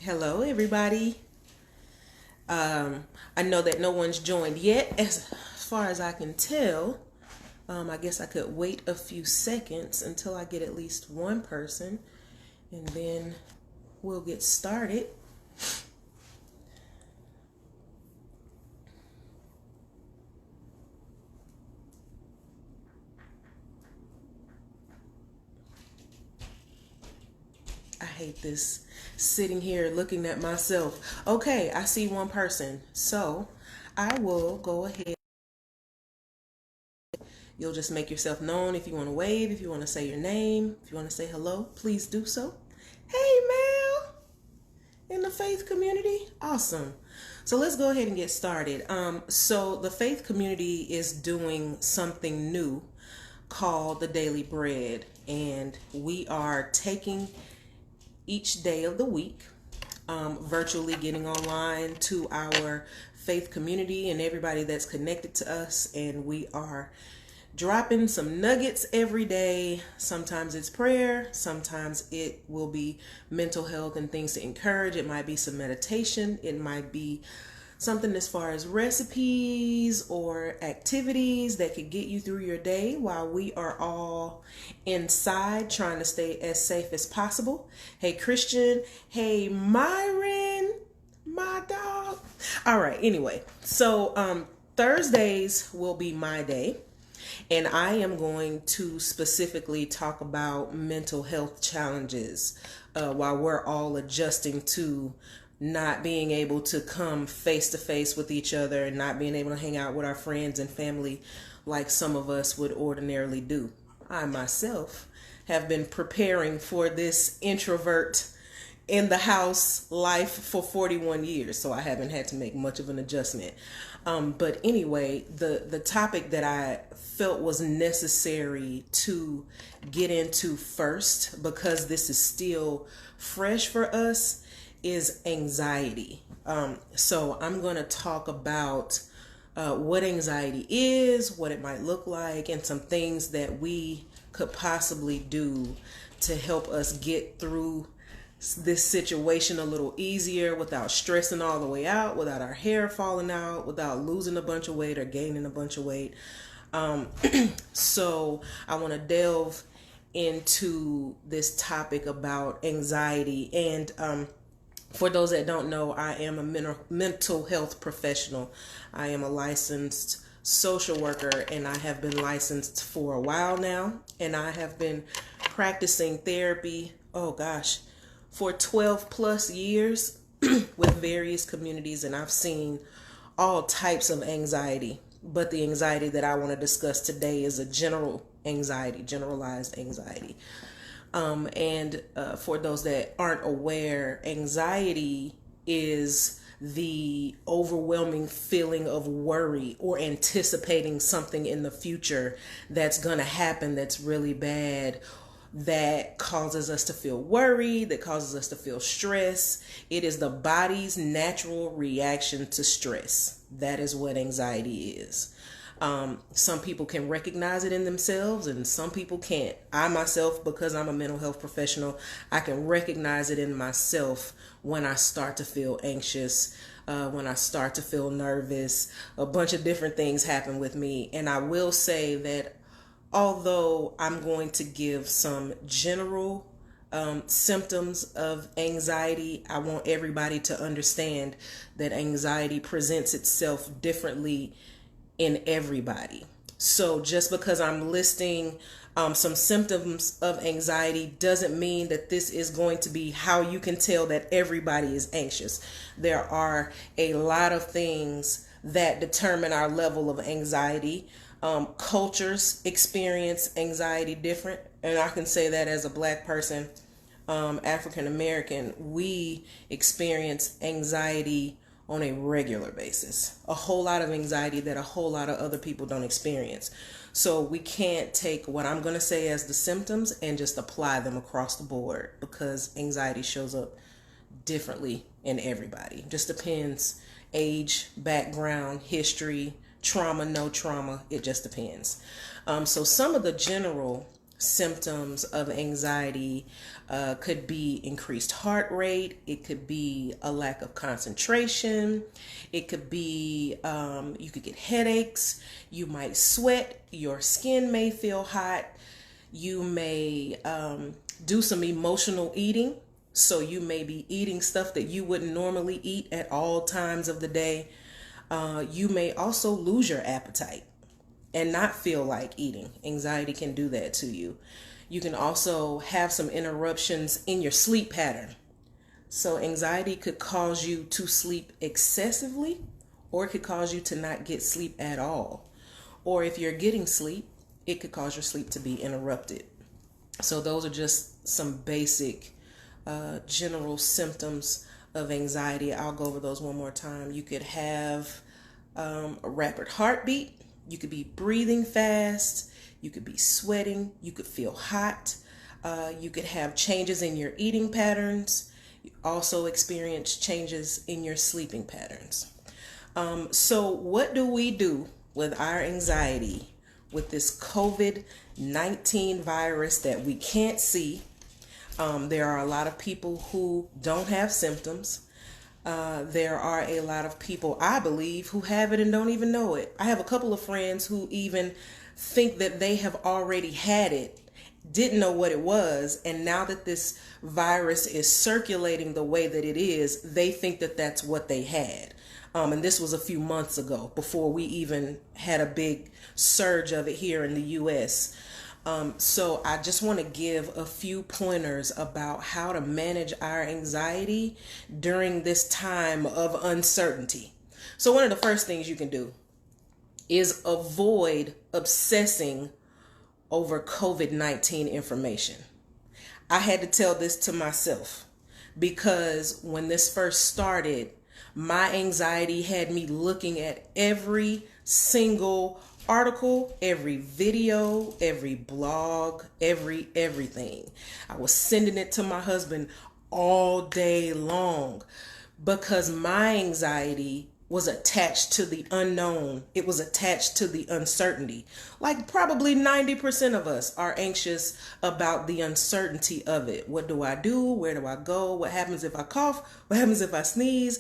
Hello, everybody. I know that no one's joined yet, as far as I can tell. I guess I could wait a few seconds until I get at least one person, and then we'll get started. I hate this sitting here looking at myself. Okay, I see one person. So I will go ahead. You'll just make yourself known if you want to wave, if you want to say your name, if you want to say hello, please do so. Hey, Mel, in the faith community. Awesome. So let's go ahead and get started. So the faith community is doing something new called the Daily Bread, and we are taking each day of the week, virtually getting online to our faith community and everybody that's connected to us, and we are dropping some nuggets every day. Sometimes it's prayer, sometimes it will be mental health and things to encourage. It might be some meditation, it might be something as far as recipes or activities that could get you through your day while we are all inside trying to stay as safe as possible. Hey, Christian. Hey, Myron, my dog. All right, anyway, so Thursdays will be my day, and I am going to specifically talk about mental health challenges while we're all adjusting to not being able to come face to face with each other and not being able to hang out with our friends and family like some of us would ordinarily do. I myself have been preparing for this introvert in the house life for 41 years, so I haven't had to make much of an adjustment. But anyway, the topic that I felt was necessary to get into first, because this is still fresh for us, is anxiety. So I'm going to talk about what anxiety is, what it might look like, and some things that we could possibly do to help us get through this situation a little easier without stressing all the way out, without our hair falling out, without losing a bunch of weight or gaining a bunch of weight. So I want to delve into this topic about anxiety. And for those that don't know, I am a mental health professional. I am a licensed social worker, and I have been licensed for a while now. And I have been practicing therapy, for 12 plus years with various communities. And I've seen all types of anxiety. But the anxiety that I want to discuss today is a generalized anxiety. And for those that aren't aware, anxiety is the overwhelming feeling of worry or anticipating something in the future that's going to happen that's really bad, that causes us to feel worried, that causes us to feel stress. It is the body's natural reaction to stress. That is what anxiety is. Some people can recognize it in themselves and some people can't. I myself, because I'm a mental health professional, I can recognize it in myself when I start to feel anxious, when I start to feel nervous. A bunch of different things happen with me. And I will say that although I'm going to give some general symptoms of anxiety, I want everybody to understand that anxiety presents itself differently in everybody. So just because I'm listing some symptoms of anxiety doesn't mean that this is going to be how you can tell that everybody is anxious. There are a lot of things that determine our level of anxiety. Cultures experience anxiety different, and I can say that as a Black person, African American, we experience anxiety on a regular basis, a whole lot of anxiety that a whole lot of other people don't experience. So we can't take what I'm going to say as the symptoms and just apply them across the board, because anxiety shows up differently in everybody. Just depends, age, background, history, trauma, no trauma, it just depends. So some of the general symptoms of anxiety could be increased heart rate. It could be a lack of concentration. It could be you could get headaches. You might sweat. Your skin may feel hot. You may do some emotional eating. So you may be eating stuff that you wouldn't normally eat at all times of the day. You may also lose your appetite and not feel like eating. Anxiety can do that to you. You can also have some interruptions in your sleep pattern. So anxiety could cause you to sleep excessively, or it could cause you to not get sleep at all. Or if you're getting sleep, it could cause your sleep to be interrupted. So those are just some basic general symptoms of anxiety. I'll go over those one more time. You could have a rapid heartbeat. You could be breathing fast. You could be sweating. You could feel hot. You could have changes in your eating patterns. You also experience changes in your sleeping patterns. So what do we do with our anxiety with this COVID-19 virus that we can't see? There are a lot of people who don't have symptoms. There are a lot of people, I believe, who have it and don't even know it. I have a couple of friends who even think that they have already had it, didn't know what it was, and now that this virus is circulating the way that it is, they think that that's what they had. And this was a few months ago, before we even had a big surge of it here in the U.S. So I just want to give a few pointers about how to manage our anxiety during this time of uncertainty. So one of the first things you can do is avoid obsessing over COVID-19 information. I had to tell this to myself because when this first started, my anxiety had me looking at every single article, every video, every blog, everything. I was sending it to my husband all day long because my anxiety was attached to the unknown. It was attached to the uncertainty. Like probably 90% of us are anxious about the uncertainty of it. What do I do? Where do I go? What happens if I cough? What happens if I sneeze?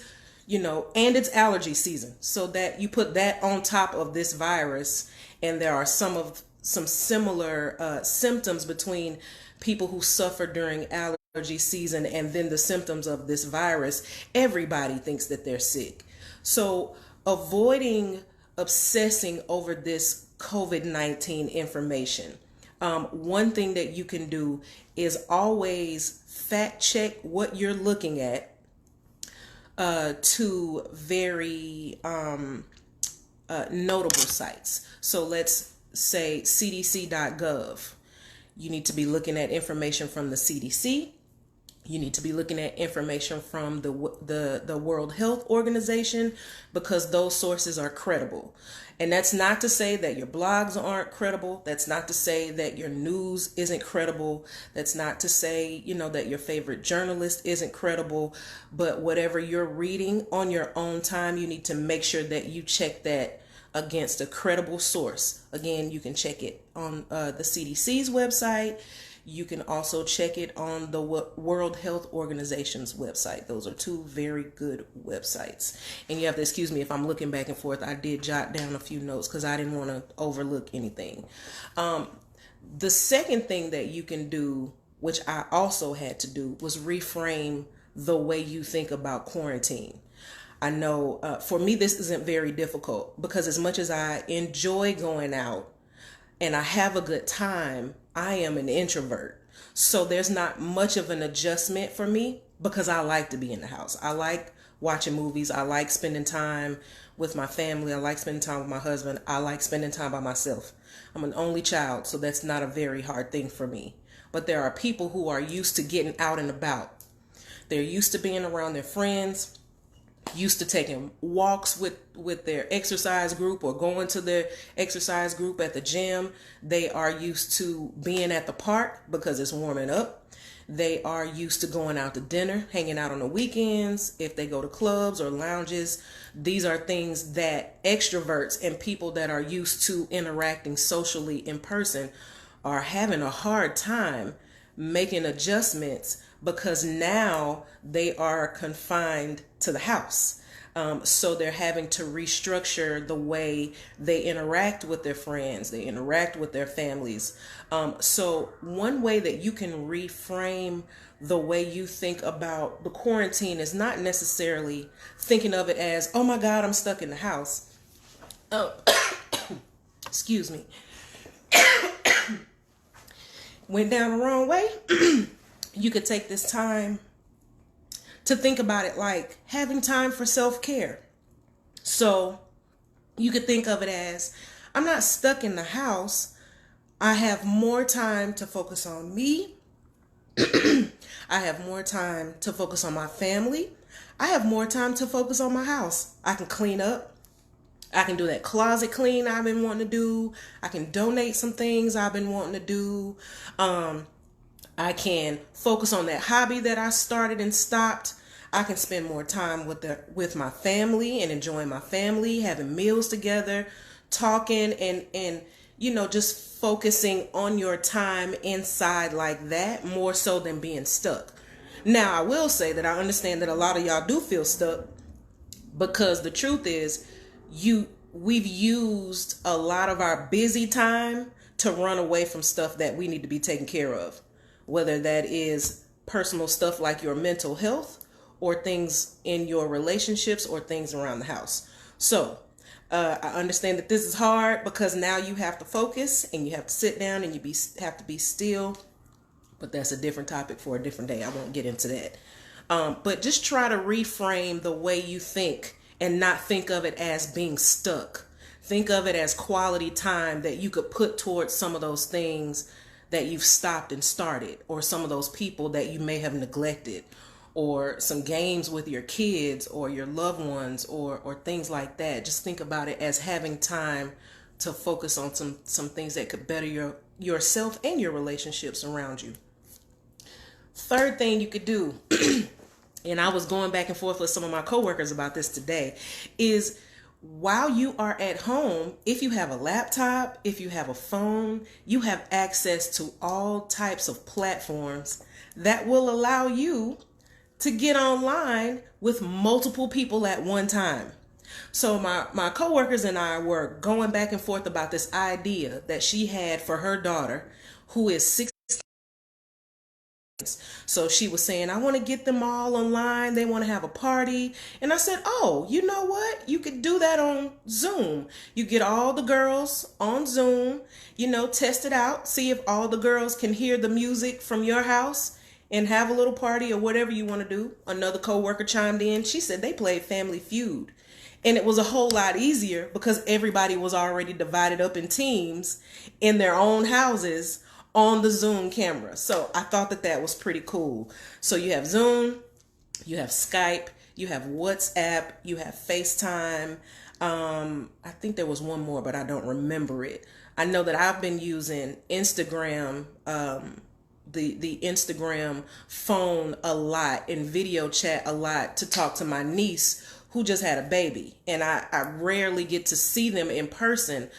And it's allergy season. So that you put that on top of this virus, and there are some similar symptoms between people who suffer during allergy season and then the symptoms of this virus. Everybody thinks that they're sick. So avoiding obsessing over this COVID-19 information. One thing that you can do is always fact check what you're looking at to very notable sites. So let's say cdc.gov. You need to be looking at information from the CDC. You need to be looking at information from the World Health Organization, because those sources are credible. And that's not to say that your blogs aren't credible. That's not to say that your news isn't credible. That's not to say, that your favorite journalist isn't credible. But whatever you're reading on your own time, you need to make sure that you check that against a credible source. Again, you can check it on the CDC's website. You can also check it on the World Health Organization's website. Those are two very good websites. And you have to excuse me if I'm looking back and forth. I did jot down a few notes because I didn't want to overlook anything. The second thing that you can do, which I also had to do, was reframe the way you think about quarantine. I know for me, this isn't very difficult because as much as I enjoy going out and I have a good time, I am an introvert. So there's not much of an adjustment for me because I like to be in the house. I like watching movies. I like spending time with my family. I like spending time with my husband. I like spending time by myself. I'm an only child, so that's not a very hard thing for me. But there are people who are used to getting out and about. They're used to being around their friends, used to taking walks with their exercise group or going to their exercise group at the gym. They are used to being at the park because it's warming up. They are used to going out to dinner, hanging out on the weekends. If they go to clubs or lounges, these are things that extroverts and people that are used to interacting socially in person are having a hard time making adjustments because now they are confined to the house. So they're having to restructure the way they interact with their friends, they interact with their families. So one way that you can reframe the way you think about the quarantine is not necessarily thinking of it as, oh my God, I'm stuck in the house. Oh, excuse me. Went down the wrong way. You could take this time to think about it like having time for self-care. So you could think of it as, I'm not stuck in the house. I have more time to focus on me. I have more time to focus on my family. I have more time to focus on my house. I can clean up. I can do that closet clean I've been wanting to do. I can donate some things I've been wanting to do. I can focus on that hobby that I started and stopped. I can spend more time with my family and enjoying my family, having meals together, talking and just focusing on your time inside like that more so than being stuck. Now, I will say that I understand that a lot of y'all do feel stuck because the truth is we've used a lot of our busy time to run away from stuff that we need to be taken care of, whether that is personal stuff like your mental health or things in your relationships or things around the house. So I understand that this is hard because now you have to focus and you have to sit down and have to be still, but that's a different topic for a different day. I won't get into that. But just try to reframe the way you think and not think of it as being stuck. Think of it as quality time that you could put towards some of those things that you've stopped and started, or some of those people that you may have neglected, or some games with your kids or your loved ones or things like that. Just think about it as having time to focus on some things that could better yourself and your relationships around you. Third thing you could do, and I was going back and forth with some of my coworkers about this today, is while you are at home, if you have a laptop, if you have a phone, you have access to all types of platforms that will allow you to get online with multiple people at one time. So my coworkers and I were going back and forth about this idea that she had for her daughter, who is 16. So she was saying, I want to get them all online. They want to have a party. And I said, oh, you know what? You could do that on Zoom. You get all the girls on Zoom, test it out. See if all the girls can hear the music from your house and have a little party or whatever you want to do. Another coworker chimed in. She said they played Family Feud. And it was a whole lot easier because everybody was already divided up in teams in their own houses on the Zoom camera. So I thought that was pretty cool. So you have Zoom, you have Skype, you have WhatsApp, you have FaceTime. I think there was one more, but I don't remember it. I know that I've been using Instagram, the Instagram phone a lot and video chat a lot to talk to my niece who just had a baby. And I rarely get to see them in person,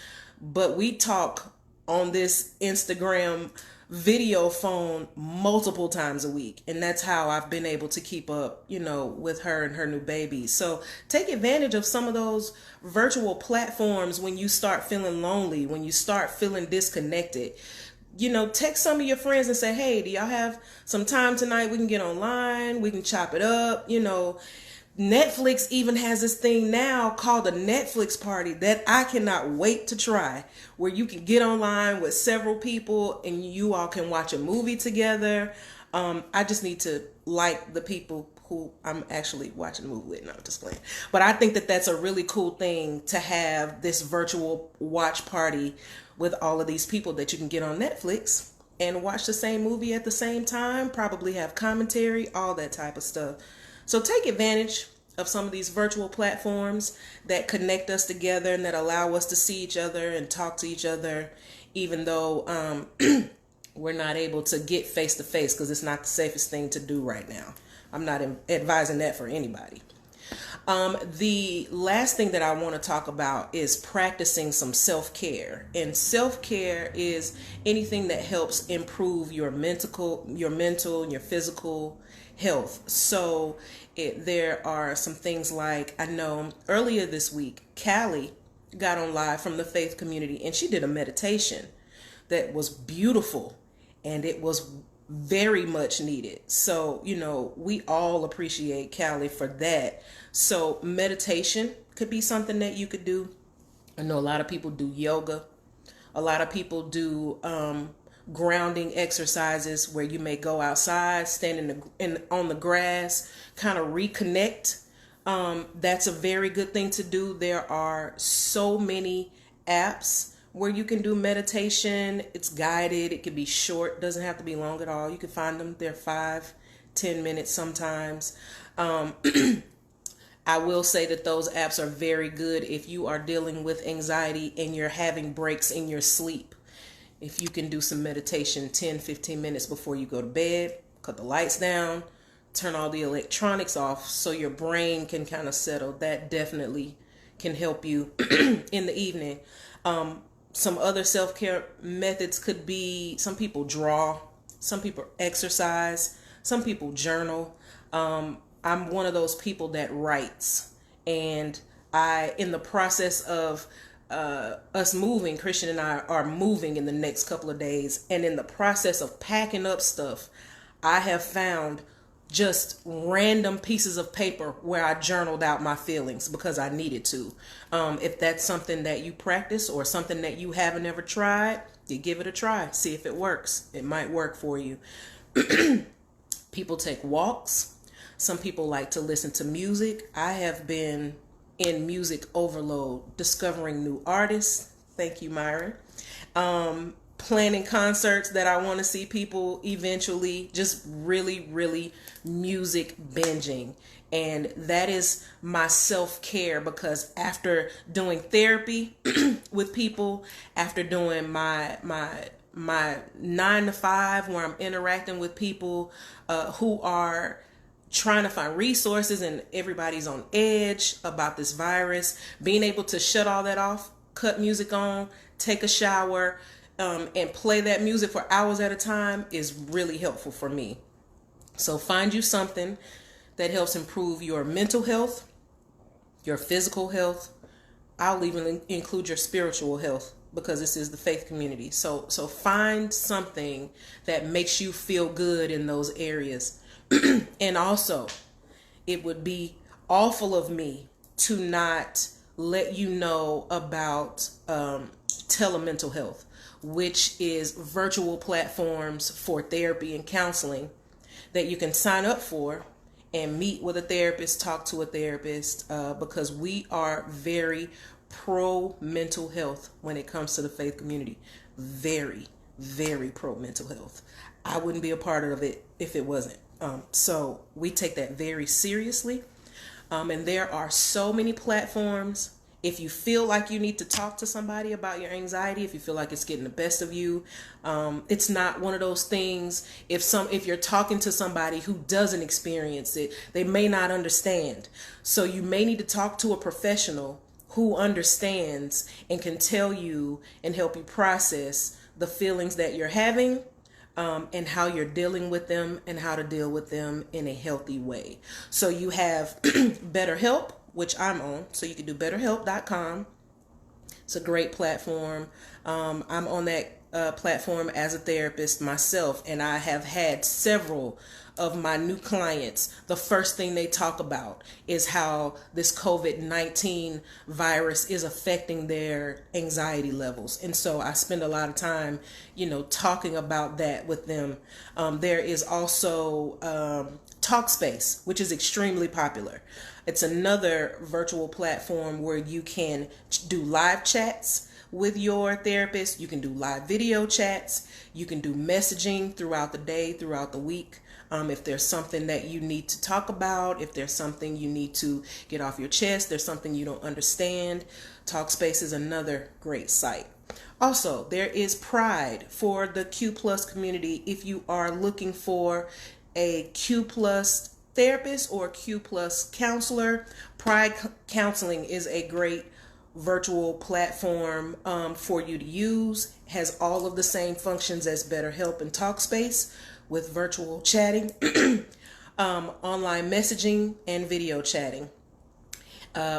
but we talk on this Instagram video phone multiple times a week. And that's how I've been able to keep up, with her and her new baby. So take advantage of some of those virtual platforms when you start feeling lonely, when you start feeling disconnected. Text some of your friends and say, hey, do y'all have some time tonight? We can get online. We can chop it up. Netflix even has this thing now called a Netflix party that I cannot wait to try, where you can get online with several people and you all can watch a movie together. I just need to like the people who I'm actually watching the movie with. No, just playing. But I think that that's a really cool thing to have, this virtual watch party with all of these people that you can get on Netflix and watch the same movie at the same time, probably have commentary, all that type of stuff. So take advantage of some of these virtual platforms that connect us together and that allow us to see each other and talk to each other, even though we're not able to get face to face, because it's not the safest thing to do right now. I'm not advising that for anybody. The last thing that I want to talk about is practicing some self-care. And self-care is anything that helps improve your mental, and your physical health. So there are some things like, I know earlier this week, Callie got on live from the faith community and she did a meditation that was beautiful and it was very much needed. So, we all appreciate Callie for that. So meditation could be something that you could do. I know a lot of people do yoga. A lot of people do grounding exercises where you may go outside, stand on the grass, kind of reconnect. That's a very good thing to do. There are so many apps where you can do meditation. It's guided. It can be short. Doesn't have to be long at all. You can find them. They're 5-10 minutes sometimes. I will say that those apps are very good if you are dealing with anxiety and you're having breaks in your sleep. If you can do some meditation 10-15 minutes before you go to bed, cut the lights down, turn all the electronics off so your brain can kind of settle. That definitely can help you in the evening. Some other self-care methods could be, some people draw, some people exercise, some people journal. I'm one of those people that writes, and in the process of us moving, Christian and I are moving in the next couple of days, and in the process of packing up stuff, I have found just random pieces of paper where I journaled out my feelings because I needed to. If that's something that you practice or something that you haven't ever tried, you give it a try. See if it works. It might work for you. People take walks. Some people like to listen to music. I have been in music overload, discovering new artists. Thank you, Myron. Planning concerts that I want to see people eventually, just really, really music binging. And that is my self-care, because after doing therapy with people, after doing my 9 to 5 where I'm interacting with people who are trying to find resources and everybody's on edge about this virus, being able to shut all that off, cut music on, take a shower, and play that music for hours at a time is really helpful for me. So find you something that helps improve your mental health, your physical health. I'll even include your spiritual health, because this is the faith community. So find something that makes you feel good in those areas. And also, it would be awful of me to not let you know about telemental health, which is virtual platforms for therapy and counseling that you can sign up for and meet with a therapist, talk to a therapist, because we are very pro mental health when it comes to the faith community. Very, very pro mental health. I wouldn't be a part of it if it wasn't. So we take that very seriously. And there are so many platforms. If you feel like you need to talk to somebody about your anxiety, if you feel like it's getting the best of you, it's not one of those things. If you're talking to somebody who doesn't experience it, they may not understand. So you may need to talk to a professional who understands and can tell you and help you process the feelings that you're having, and how you're dealing with them and how to deal with them in a healthy way. So you have BetterHelp, which I'm on. So you can do betterhelp.com. It's a great platform. I'm on that platform as a therapist myself, and I have had several of my new clients. The first thing they talk about is how this COVID-19 virus is affecting their anxiety levels. And so I spend a lot of time, talking about that with them. There is also Talkspace, which is extremely popular. It's another virtual platform where you can do live chats with your therapist. You can do live video chats. You can do messaging throughout the day, throughout the week. If there's something that you need to talk about, if there's something you need to get off your chest, there's something you don't understand, Talkspace is another great site. Also, there is Pride for the Q+ community. If you are looking for a Q+ therapist or Q plus counselor. Pride Counseling is a great virtual platform for you to use. Has all of the same functions as BetterHelp and Talkspace with virtual chatting, online messaging, and video chatting.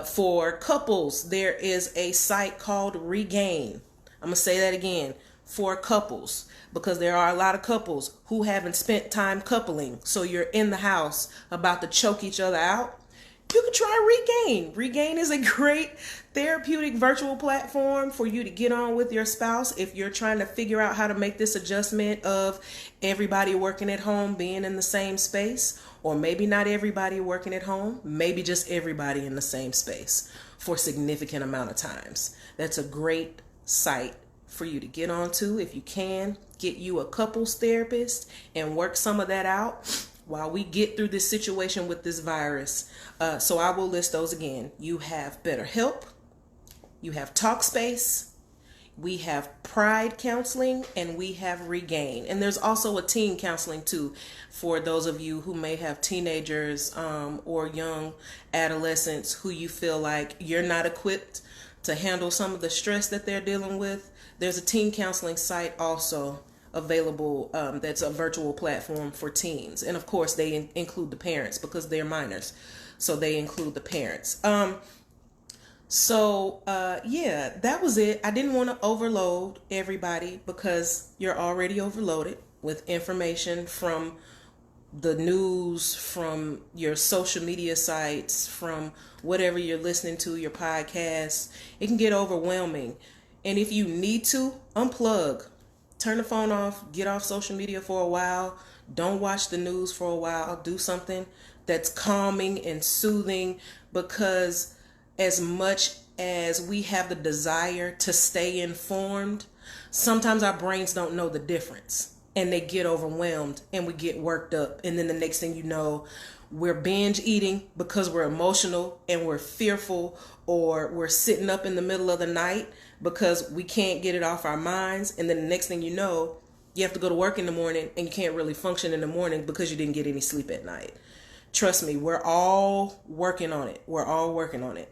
For couples, there is a site called Regain. I'm going to say that again. For couples, because there are a lot of couples who haven't spent time coupling. So you're in the house about to choke each other out. You can try Regain. Regain is a great therapeutic virtual platform for you to get on with your spouse if you're trying to figure out how to make this adjustment of everybody working at home being in the same space, or maybe not everybody working at home, maybe just everybody in the same space for a significant amount of times. That's a great site for you to get onto. If you can, get you a couples therapist and work some of that out while we get through this situation with this virus. So I will list those again. You have BetterHelp, you have Talkspace, we have Pride Counseling, and we have Regain. And there's also a teen counseling too, for those of you who may have teenagers or young adolescents who you feel like you're not equipped to handle some of the stress that they're dealing with. There's a teen counseling site also available that's a virtual platform for teens. And of course, they include the parents because they're minors. So they include the parents. Yeah, that was it. I didn't want to overload everybody because you're already overloaded with information from the news, from your social media sites, from whatever you're listening to, your podcasts. It can get overwhelming. And if you need to, unplug. Turn the phone off, get off social media for a while. Don't watch the news for a while. Do something that's calming and soothing, because as much as we have the desire to stay informed, sometimes our brains don't know the difference and they get overwhelmed and we get worked up. And then the next thing you know, we're binge eating because we're emotional and we're fearful, or we're sitting up in the middle of the night because we can't get it off our minds. And then the next thing you know, you have to go to work in the morning and you can't really function in the morning because you didn't get any sleep at night. Trust me, we're all working on it. We're all working on it.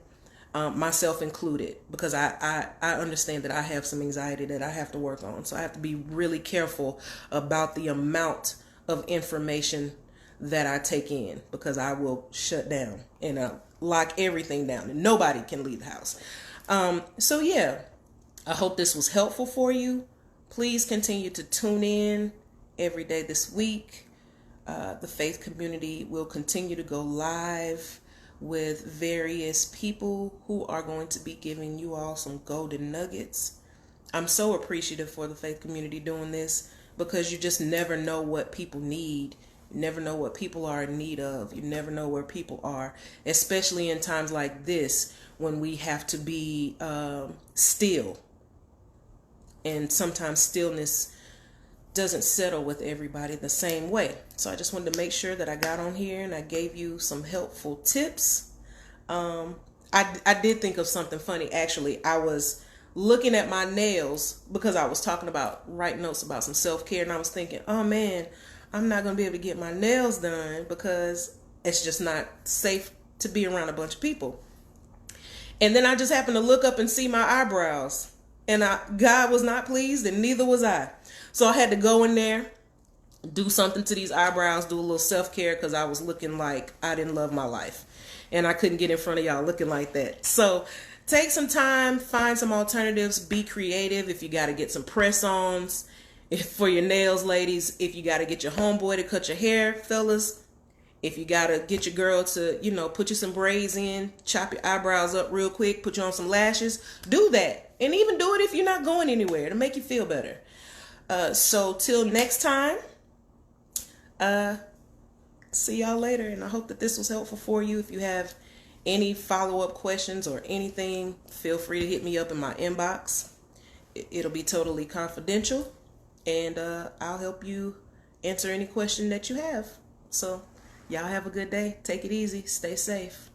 Myself included, because I understand that I have some anxiety that I have to work on. So I have to be really careful about the amount of information that I take in, because I will shut down and lock everything down and nobody can leave the house. So yeah, I hope this was helpful for you. Please continue to tune in every day this week. The faith community will continue to go live with various people who are going to be giving you all some golden nuggets. I'm so appreciative for the faith community doing this, because you just never know what people need. You never know what people are in need of. You never know where people are, especially in times like this when we have to be still. And sometimes stillness doesn't settle with everybody the same way. So I just wanted to make sure that I got on here and I gave you some helpful tips. I did think of something funny. Actually, I was looking at my nails because I was talking about writing notes about some self-care, and I was thinking, oh man, I'm not going to be able to get my nails done because it's just not safe to be around a bunch of people. And then I just happened to look up and see my eyebrows, and God was not pleased, and neither was I. So I had to go in there, do something to these eyebrows, do a little self-care, because I was looking like I didn't love my life. And I couldn't get in front of y'all looking like that. So take some time, find some alternatives, be creative. If you got to get some press-ons for your nails, ladies, if you got to get your homeboy to cut your hair, fellas, if you got to get your girl to, put you some braids in, chop your eyebrows up real quick, put you on some lashes, do that. And even do it if you're not going anywhere to make you feel better. So till next time, see y'all later. And I hope that this was helpful for you. If you have any follow-up questions or anything, feel free to hit me up in my inbox. It'll be totally confidential, and I'll help you answer any question that you have. So y'all have a good day. Take it easy. Stay safe.